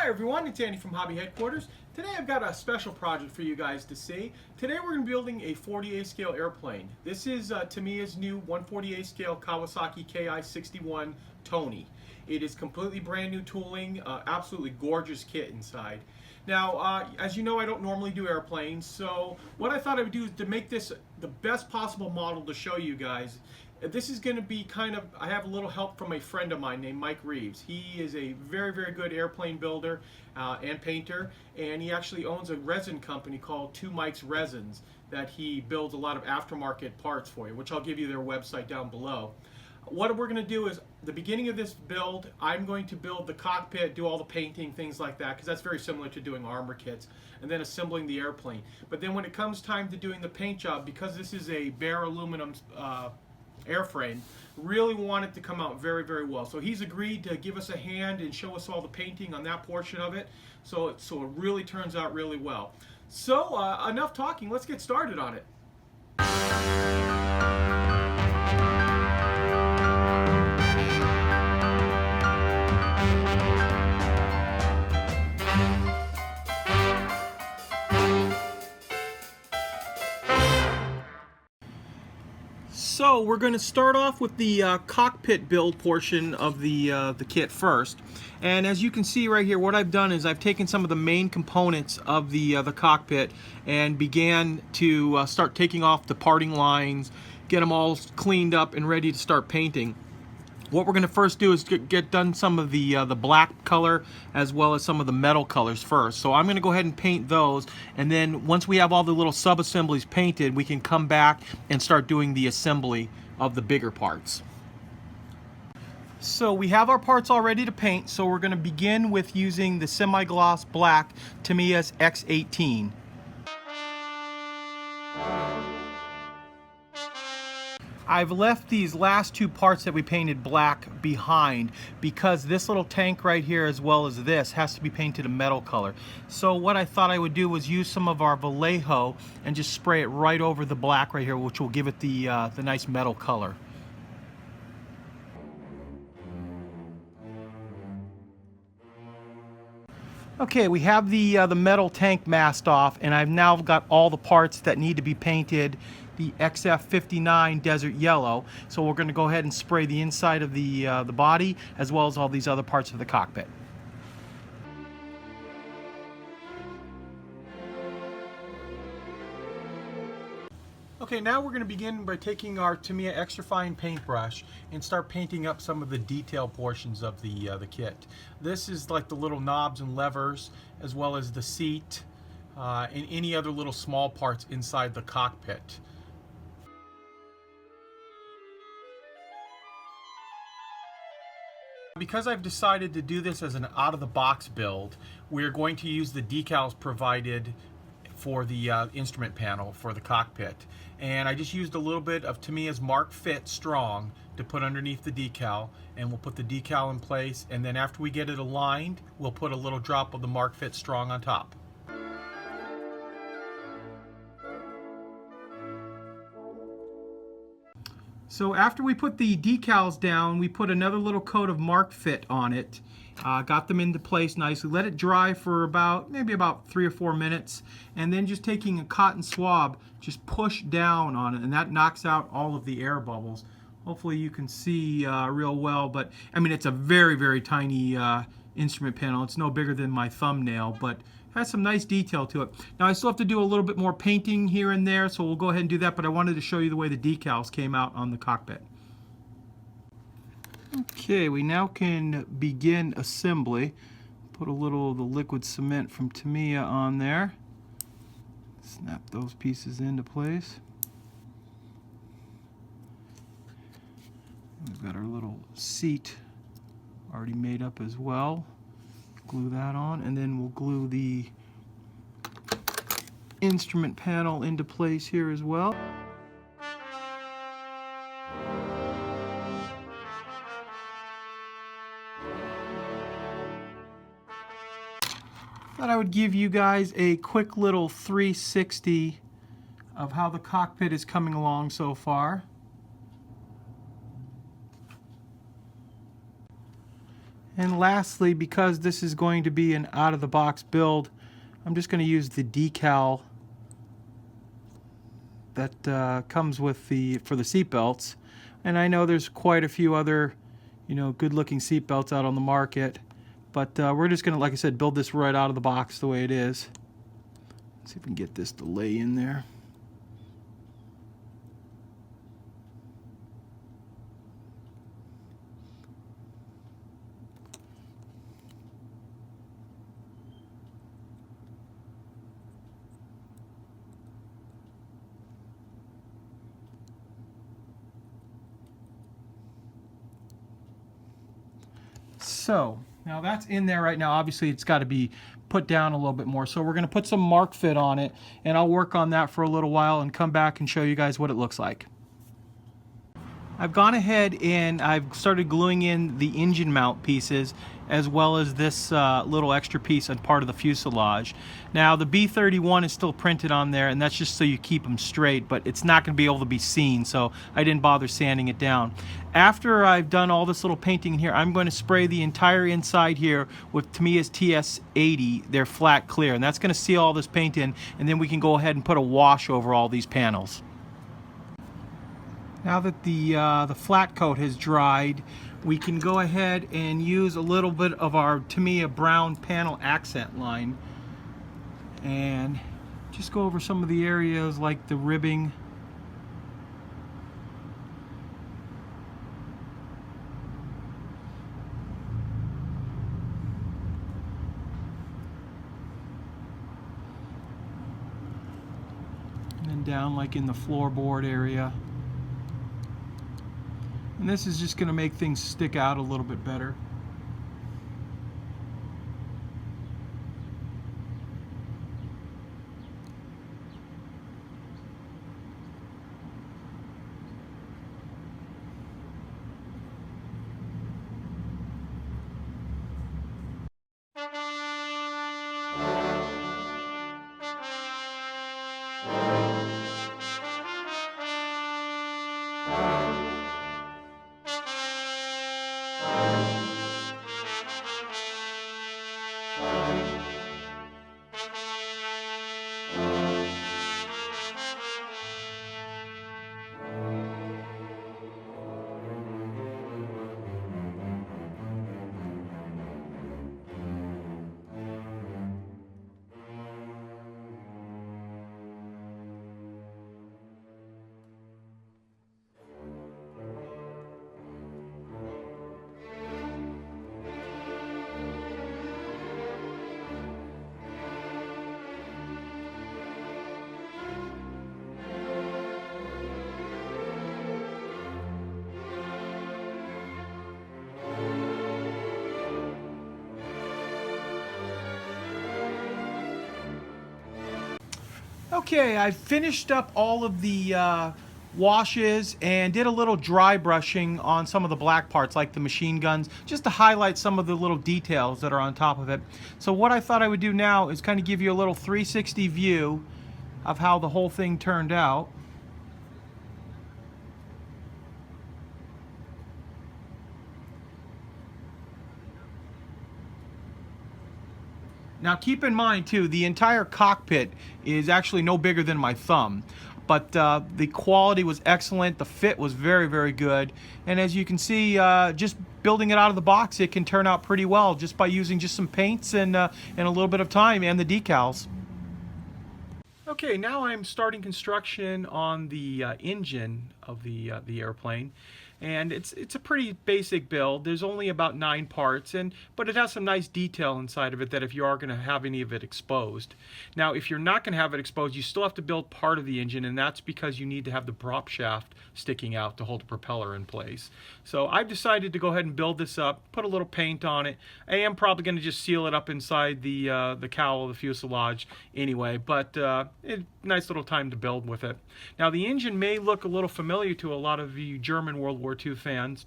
Hi everyone, it's Andy from Hobby Headquarters. Today I've got a special project for you guys to see. Today we're going to be building a 48 scale airplane. This is Tamiya's new 148 scale Kawasaki Ki-61 Tony. It is completely brand new tooling, absolutely gorgeous kit inside. Now, as you know, I don't normally do airplanes, so what I thought I would do is to make this the best possible model to show you guys. This is going to be kind of, I have a little help from a friend of mine named Mike Reeves. He is a very, very good airplane builder and painter, and he actually owns a resin company called Two Mike's Resins that he builds a lot of aftermarket parts for you, which I'll give you their website down below. What we're going to do is, the beginning of this build, I'm going to build the cockpit, do all the painting, things like that, because that's very similar to doing armor kits, and then assembling the airplane. But then when it comes time to doing the paint job, because this is a bare aluminum airframe, really want it to come out very, very well. So he's agreed to give us a hand and show us all the painting on that portion of it, so it really turns out really well. So enough talking, let's get started on it. So we're going to start off with the cockpit build portion of the kit first. And as you can see right here, what I've done is I've taken some of the main components of the cockpit and began to start taking off the parting lines, get them all cleaned up and ready to start painting. What we're going to first do is get done some of the black color as well as some of the metal colors first. So I'm going to go ahead and paint those, and then once we have all the little sub-assemblies painted, we can come back and start doing the assembly of the bigger parts. So we have our parts all ready to paint, so we're going to begin with using the semi-gloss black Tamiya's X18. I've left these last two parts that we painted black behind because this little tank right here, as well as this, has to be painted a metal color. So what I thought I would do was use some of our Vallejo and just spray it right over the black right here, which will give it the nice metal color. Okay, we have the metal tank masked off, and I've now got all the parts that need to be painted the XF59 Desert Yellow. So we're going to go ahead and spray the inside of the body as well as all these other parts of the cockpit. Okay, now we're going to begin by taking our Tamiya Extra Fine paintbrush and start painting up some of the detail portions of the kit. This is like the little knobs and levers, as well as the seat and any other little small parts inside the cockpit. Because I've decided to do this as an out-of-the-box build, we're going to use the decals provided for the instrument panel for the cockpit. And I just used a little bit of Tamiya's Mark Fit Strong to put underneath the decal, and we'll put the decal in place, and then after we get it aligned, we'll put a little drop of the Mark Fit Strong on top. So after we put the decals down, we put another little coat of Mark Fit on it. Got them into place nicely. Let it dry for maybe about 3 or 4 minutes, and then just taking a cotton swab, just push down on it, and that knocks out all of the air bubbles. Hopefully you can see real well, but I mean, it's a very, very tiny instrument panel. It's no bigger than my thumbnail, but has some nice detail to it. Now I still have to do a little bit more painting here and there, so we'll go ahead and do that, but I wanted to show you the way the decals came out on the cockpit. Okay, we now can begin assembly. Put a little of the liquid cement from Tamiya on there. Snap those pieces into place. We've got our little seat already made up as well. Glue that on, and then we'll glue the instrument panel into place here as well. Thought I would give you guys a quick little 360 of how the cockpit is coming along so far. And lastly, because this is going to be an out-of-the-box build, I'm just going to use the decal that comes with for the seat belts. And I know there's quite a few other, good-looking seat belts out on the market, but we're just going to, like I said, build this right out of the box the way it is. Let's see if we can get this to lay in there. So now that's in there right now. Obviously it's got to be put down a little bit more, so we're going to put some mark fit on it, and I'll work on that for a little while and come back and show you guys what it looks like. I've gone ahead and I've started gluing in the engine mount pieces as well as this little extra piece on part of the fuselage. Now the B31 is still printed on there, and that's just so you keep them straight, but it's not going to be able to be seen, so I didn't bother sanding it down. After I've done all this little painting here, I'm going to spray the entire inside here with Tamiya's TS80, their flat clear, and that's going to seal all this paint in, and then we can go ahead and put a wash over all these panels. Now that the flat coat has dried, we can go ahead and use a little bit of our Tamiya brown panel accent line and just go over some of the areas like the ribbing. And then down like in the floorboard area. And this is just going to make things stick out a little bit better. Okay, I finished up all of the washes and did a little dry brushing on some of the black parts like the machine guns, just to highlight some of the little details that are on top of it. So what I thought I would do now is kind of give you a little 360 view of how the whole thing turned out. Now keep in mind too, the entire cockpit is actually no bigger than my thumb, but the quality was excellent, the fit was very, very good, and as you can see, just building it out of the box, it can turn out pretty well just by using just some paints and a little bit of time and the decals. Okay, now I'm starting construction on the engine of the airplane. And it's a pretty basic build. There's only about 9 parts, but it has some nice detail inside of it that if you are going to have any of it exposed. Now, if you're not going to have it exposed, you still have to build part of the engine, and that's because you need to have the prop shaft sticking out to hold the propeller in place. So I've decided to go ahead and build this up, put a little paint on it. I am probably going to just seal it up inside the cowl of the fuselage anyway, but nice little time to build with it. Now, the engine may look a little familiar to a lot of you German World War II fans.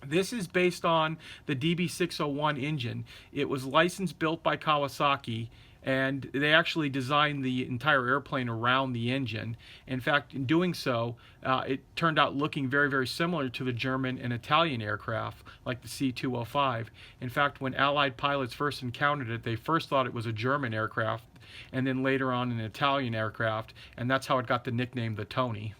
This is based on the DB601 engine. It was licensed built by Kawasaki, and they actually designed the entire airplane around the engine. In fact, in doing so, it turned out looking very, very similar to the German and Italian aircraft, like the C-205. In fact, when Allied pilots first encountered it, they first thought it was a German aircraft, and then later on an Italian aircraft, and that's how it got the nickname the Tony.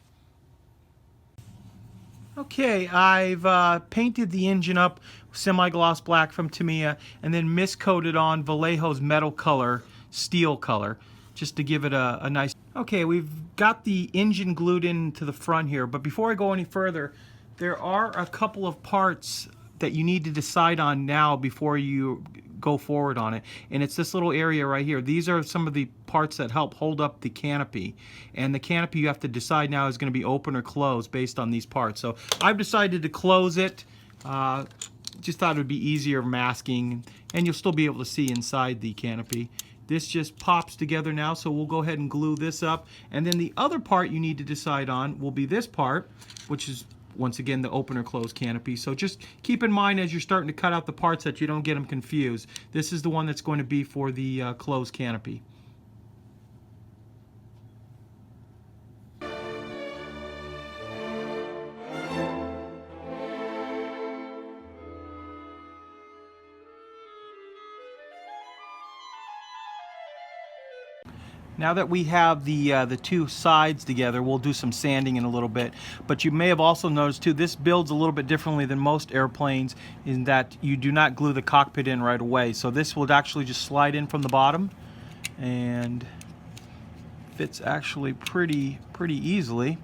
Okay, I've painted the engine up semi-gloss black from Tamiya and then miscoated on Vallejo's metal color, steel color, just to give it a nice... Okay, we've got the engine glued into the front here, but before I go any further, there are a couple of parts that you need to decide on now before you go forward on it, and it's this little area right here. These are some of the parts that help hold up the canopy, and the canopy you have to decide now is going to be open or closed based on these parts. So I've decided to close it. Just thought it would be easier masking, and you'll still be able to see inside the canopy. This just pops together now, so we'll go ahead and glue this up, and then the other part you need to decide on will be this part, which is once again the open or closed canopy. So just keep in mind as you're starting to cut out the parts that you don't get them confused. This is the one that's going to be for the closed canopy. Now that we have the two sides together, we'll do some sanding in a little bit. But you may have also noticed too, this builds a little bit differently than most airplanes in that you do not glue the cockpit in right away. So this will actually just slide in from the bottom and fits actually pretty easily.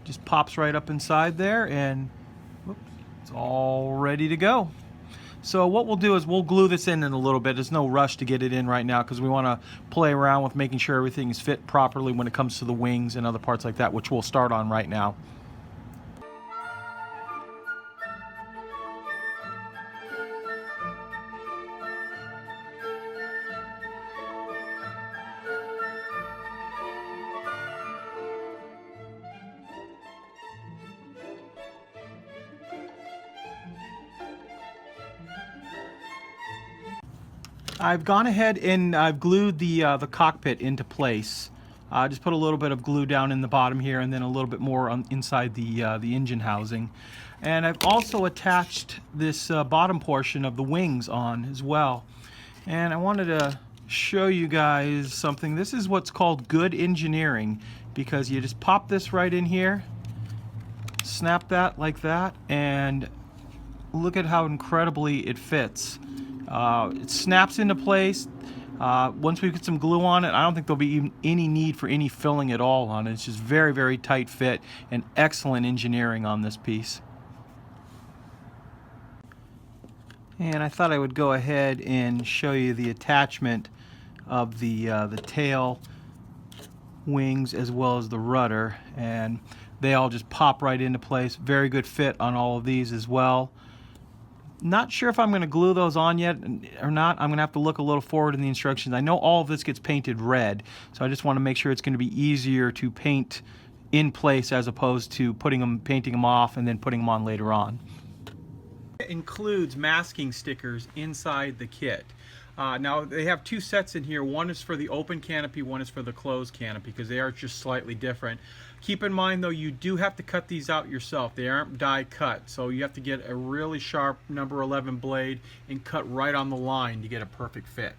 Just pops right up inside there, and whoops, it's all ready to go. So what we'll do is we'll glue this in a little bit. There's no rush to get it in right now because we want to play around with making sure everything is fit properly when it comes to the wings and other parts like that, which we'll start on right now. I've gone ahead and I've glued the cockpit into place. Just put a little bit of glue down in the bottom here, and then a little bit more on inside the engine housing. And I've also attached this bottom portion of the wings on as well. And I wanted to show you guys something. This is what's called good engineering, because you just pop this right in here, snap that like that, and look at how incredibly it fits. It snaps into place. Once we get some glue on it, I don't think there'll be any need for any filling at all on it. It's just very, very tight fit and excellent engineering on this piece. And I thought I would go ahead and show you the attachment of the tail wings as well as the rudder, and they all just pop right into place. Very good fit on all of these as well. Not sure if I'm going to glue those on yet or not. I'm going to have to look a little forward in the instructions. I know all of this gets painted red, so I just want to make sure it's going to be easier to paint in place as opposed to painting them off and then putting them on later on. It includes masking stickers inside the kit. Now they have two sets in here. One is for the open canopy, one is for the closed canopy, because they are just slightly different. Keep in mind though, you do have to cut these out yourself. They aren't die cut, so you have to get a really sharp number 11 blade and cut right on the line to get a perfect fit.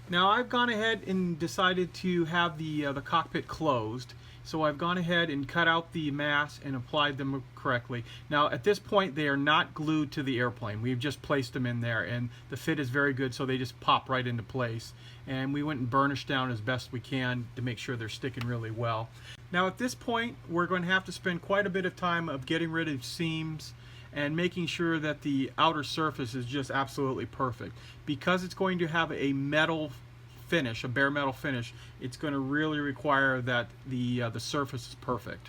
Now I've gone ahead and decided to have the cockpit closed. So I've gone ahead and cut out the mass and applied them correctly. Now at this point they are not glued to the airplane. We've just placed them in there, and the fit is very good, so they just pop right into place. And we went and burnished down as best we can to make sure they're sticking really well. Now at this point we're going to have to spend quite a bit of time of getting rid of seams and making sure that the outer surface is just absolutely perfect. Because it's going to have a metal finish, a bare metal finish, it's going to really require that the surface is perfect.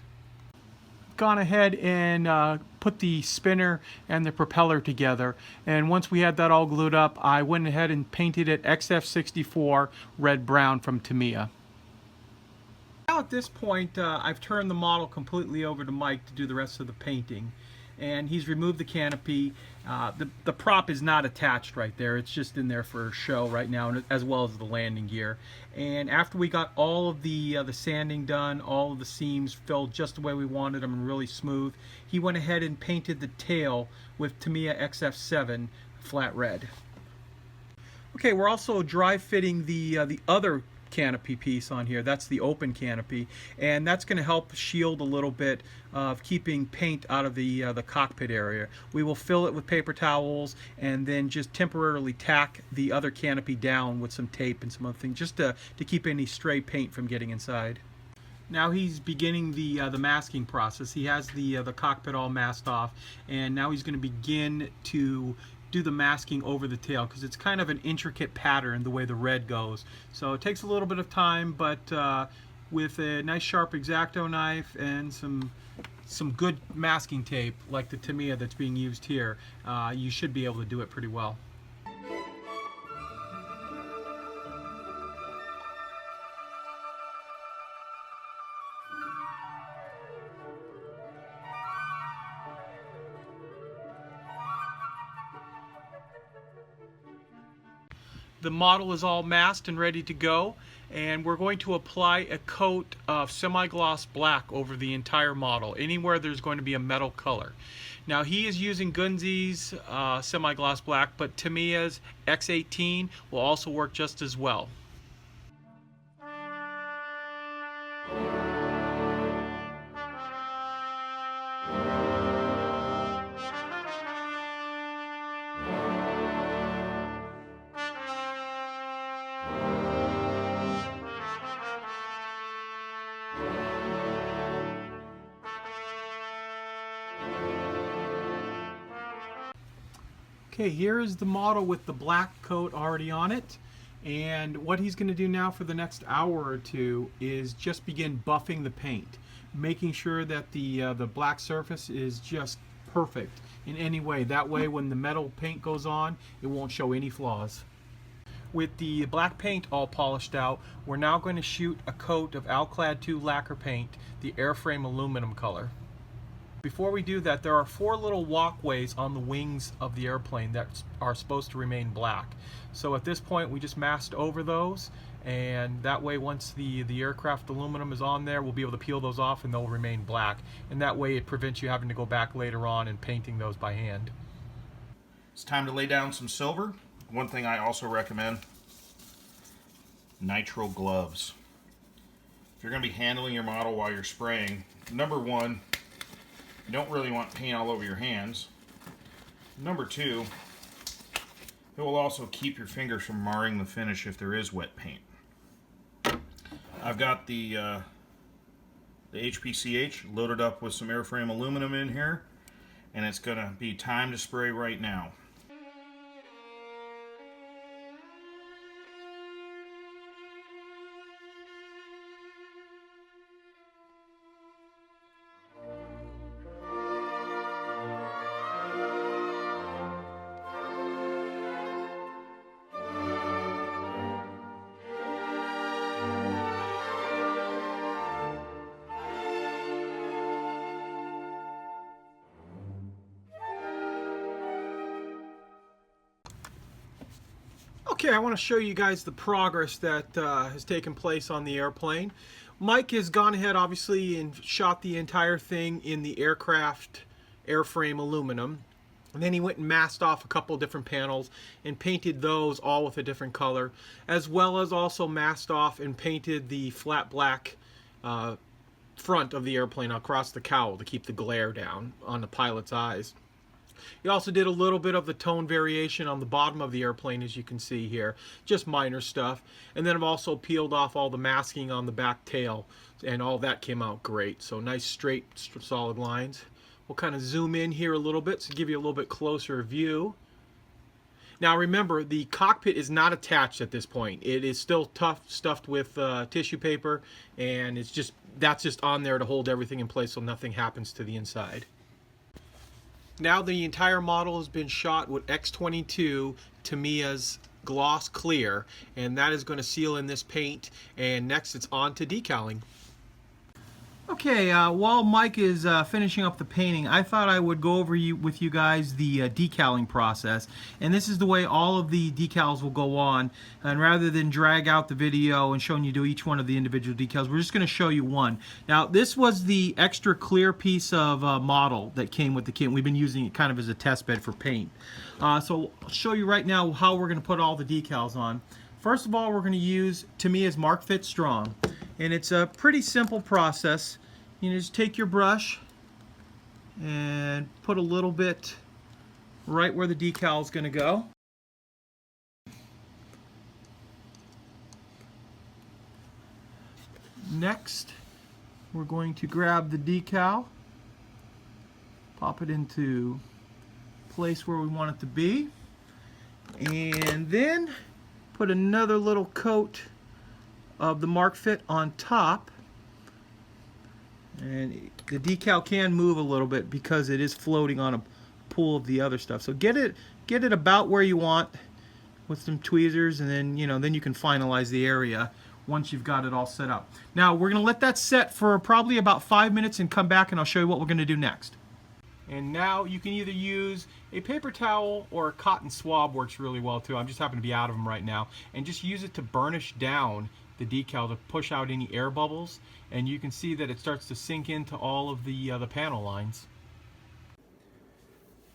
Gone ahead and put the spinner and the propeller together, and once we had that all glued up, I went ahead and painted it XF64 red brown from Tamiya. Now at this point I've turned the model completely over to Mike to do the rest of the painting, and he's removed the canopy. The prop is not attached right there. It's just in there for show right now, as well as the landing gear. And after we got all of the sanding done, all of the seams filled just the way we wanted them, really smooth, he went ahead and painted the tail with Tamiya XF7 flat red. Okay, we're also dry fitting the other canopy piece on here. That's the open canopy, and that's going to help shield a little bit of keeping paint out of the cockpit area. We will fill it with paper towels and then just temporarily tack the other canopy down with some tape and some other things, just to keep any stray paint from getting inside. Now he's beginning the masking process. He has the cockpit all masked off, and now he's going to begin to do the masking over the tail, because it's kind of an intricate pattern the way the red goes. So it takes a little bit of time, but with a nice sharp X-Acto knife and some good masking tape like the Tamiya that's being used here, you should be able to do it pretty well. The model is all masked and ready to go, and we're going to apply a coat of semi-gloss black over the entire model, anywhere there's going to be a metal color. Now he is using Gunze's semi-gloss black, but Tamiya's X18 will also work just as well. Okay, here is the model with the black coat already on it, and what he's going to do now for the next hour or two is just begin buffing the paint, making sure that the black surface is just perfect in any way. That way when the metal paint goes on, it won't show any flaws. With the black paint all polished out, we're now going to shoot a coat of Alclad 2 lacquer paint, the airframe aluminum color. Before we do that, there are 4 little walkways on the wings of the airplane that are supposed to remain black. So at this point we just masked over those, and that way once the aircraft aluminum is on there, we'll be able to peel those off and they'll remain black. And that way it prevents you having to go back later on and painting those by hand. It's time to lay down some silver. One thing I also recommend, nitrile gloves. If you're going to be handling your model while you're spraying, number one, you don't really want paint all over your hands. Number two, it will also keep your fingers from marring the finish if there is wet paint. I've got the HPCH loaded up with some airframe aluminum in here, and it's going to be time to spray right now. Okay, I want to show you guys the progress that has taken place on the airplane. Mike has gone ahead, obviously, and shot the entire thing in the aircraft airframe aluminum. And then he went and masked off a couple different panels and painted those all with a different color, as well as also masked off and painted the flat black front of the airplane across the cowl to keep the glare down on the pilot's eyes. He also did a little bit of the tone variation on the bottom of the airplane, as you can see here, just minor stuff. And then I've also peeled off all the masking on the back tail, and all that came out great. So nice straight solid lines. We'll kind of zoom in here a little bit to give you a little bit closer view. Now remember, the cockpit is not attached at this point. It is still stuffed with tissue paper, and that's just on there to hold everything in place so nothing happens to the inside. Now the entire model has been shot with X22 Tamiya's gloss clear, and that is going to seal in this paint, and next it's on to decaling. Okay, while Mike is finishing up the painting, I thought I would go over with you guys the decaling process. And this is the way all of the decals will go on. And rather than drag out the video and showing you do each one of the individual decals, we're just going to show you one. Now, this was the extra clear piece of model that came with the kit. We've been using it kind of as a test bed for paint. So I'll show you right now how we're going to put all the decals on. First of all, we're going to use Tamiya's Mark Fit Strong. And it's a pretty simple process. You just take your brush and put a little bit right where the decal is going to go. Next, we're going to grab the decal, pop it into place where we want it to be, and then put another little coat of the Mark Fit on top. And the decal can move a little bit because it is floating on a pool of the other stuff. So get it about where you want with some tweezers, and then then you can finalize the area once you've got it all set up. Now we're going to let that set for probably about 5 minutes and come back and I'll show you what we're going to do next. And now you can either use a paper towel or a cotton swab, works really well too. I'm just happen to be out of them right now, and just use it to burnish down the decal to push out any air bubbles, and you can see that it starts to sink into all of the panel lines.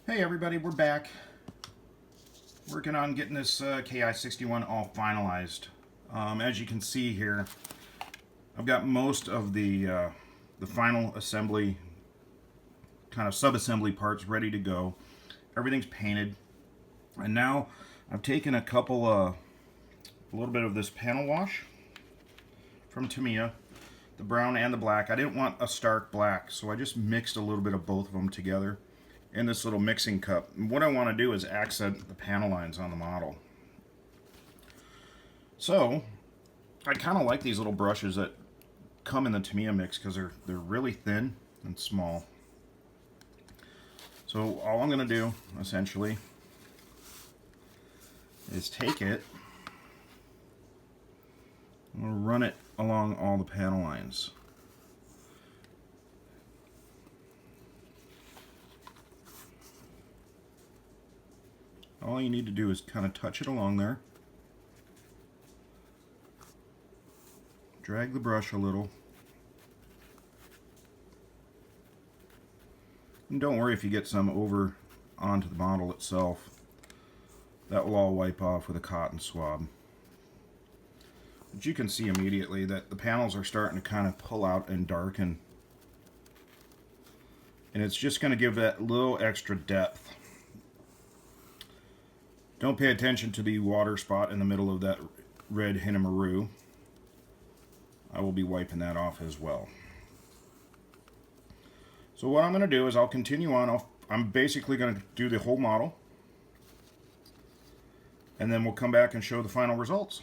Hey everybody, we're back. Working on getting this KI61 all finalized. As you can see here, I've got most of the final assembly, kind of sub-assembly parts ready to go. Everything's painted, and now I've taken a little bit of this panel wash from Tamiya, the brown and the black. I didn't want a stark black, so I just mixed a little bit of both of them together in this little mixing cup. And what I want to do is accent the panel lines on the model. So I kind of like these little brushes that come in the Tamiya mix because they're really thin and small. So all I'm going to do essentially is take it, I'm going to run it along all the panel lines. All you need to do is kind of touch it along there. Drag the brush a little. And don't worry if you get some over onto the model itself. That will all wipe off with a cotton swab. But you can see immediately that the panels are starting to kind of pull out and darken. And it's just going to give that little extra depth. Don't pay attention to the water spot in the middle of that red Hinamaru. I will be wiping that off as well. So what I'm going to do is I'll continue on. I'm basically going to do the whole model, and then we'll come back and show the final results.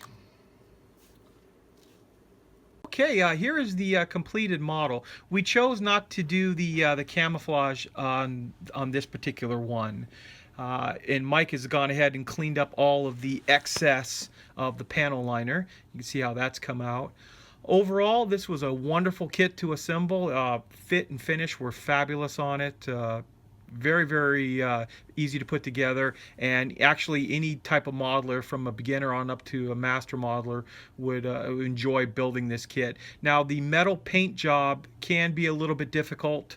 Okay, here is the completed model. We chose not to do the camouflage on this particular one. And Mike has gone ahead and cleaned up all of the excess of the panel liner. You can see how that's come out. Overall, this was a wonderful kit to assemble. Fit and finish were fabulous on it. Very, very easy to put together, and actually any type of modeler from a beginner on up to a master modeler would enjoy building this kit. Now, the metal paint job can be a little bit difficult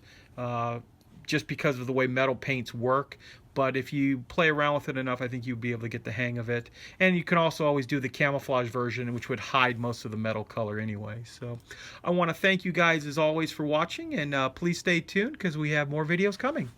just because of the way metal paints work, but if you play around with it enough, I think you'll be able to get the hang of it. And you can also always do the camouflage version, which would hide most of the metal color anyway. So I want to thank you guys as always for watching, and please stay tuned because we have more videos coming.